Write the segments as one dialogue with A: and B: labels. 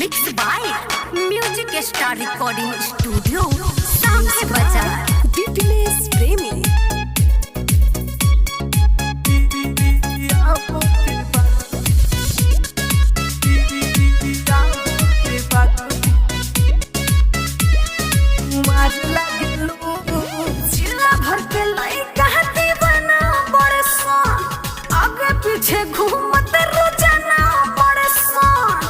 A: Mix by music star recording studio सामने बाजार दीपनेश प्रेमी। जिला भर के लइका दीवाना बरसन, आगे पीछे घूमत रोजाना बरसन।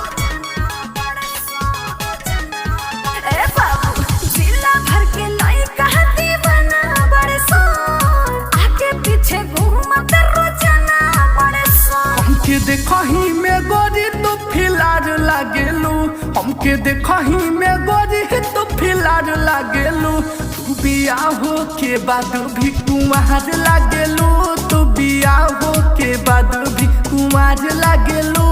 A: ए बाबू जिला भर के लइका दीवाना बरसन, आगे पीछे घूमत रोजाना बरसन।
B: हमके देखही में गोरी तो फिलार लागेलू, हमके देखही में गोरी तो फिलार लागेलू। तू बियाहो के बाद भी कुमार लागेलू, तू बियाहो के बाद भी कुमार लागेलू।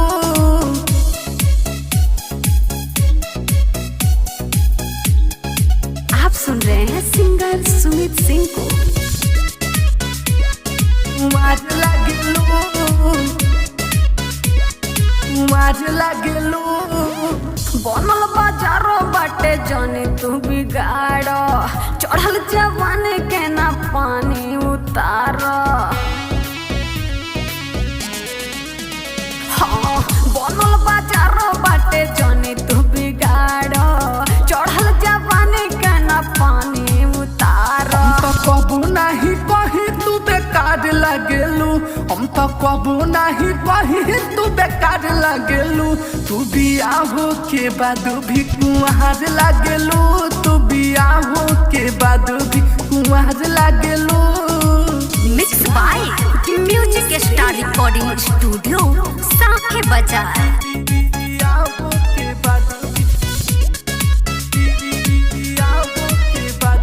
A: आप सुन रहे हैं सिंगर सुमित सिंह को।
B: कुमार लागेलू, कुमार लागेलू।
A: बनल बाजारो बाटे जाने तू बिगाड़, चढ़ल जवानी के ना पानी उतार। हाँ बनल बाजारो बाटे जाने तू बिगाड़, चढ़ल जवानी के ना पानी उतार।
B: हम तो कबू नहीं कही तू बेकार लागेलू, हम तो कबू नहीं कही तू बेकार लागेलू। तू बियाहो के बाद भी कुंवार लागेलू, तू बियाहो के बाद भी कुंवार लागेलू।
A: Mix by music star recording studio सामने बाजार।
B: बियाहो के बाद भी, बियाहो के बाद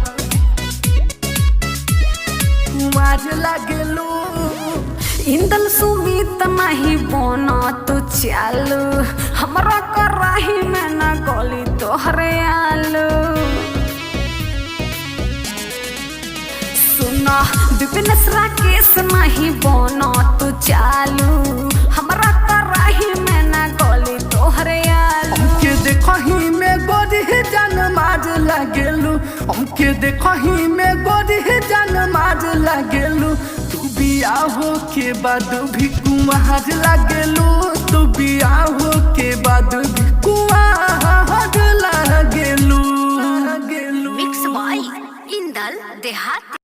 B: कुंवार लागेलू।
A: इंदल सुमित नहीं बना तो चालू, हमरा कराही में ना गली तोहरे आलू। सुना विपिनेश राकेश नहीं बना तो चालू, हमरा कराही में ना गली तोहरे आलू।
B: हमके देखही में गोरी जान मार लागेलू, हमके देखही में गोरी जान मार लागेलू। तू बियाहो के बाद भी कुंवार लागेलू, तू बियाहो के बाद भी कुंवार लागेलू।
A: मिक्स बाय इंदल देहाती।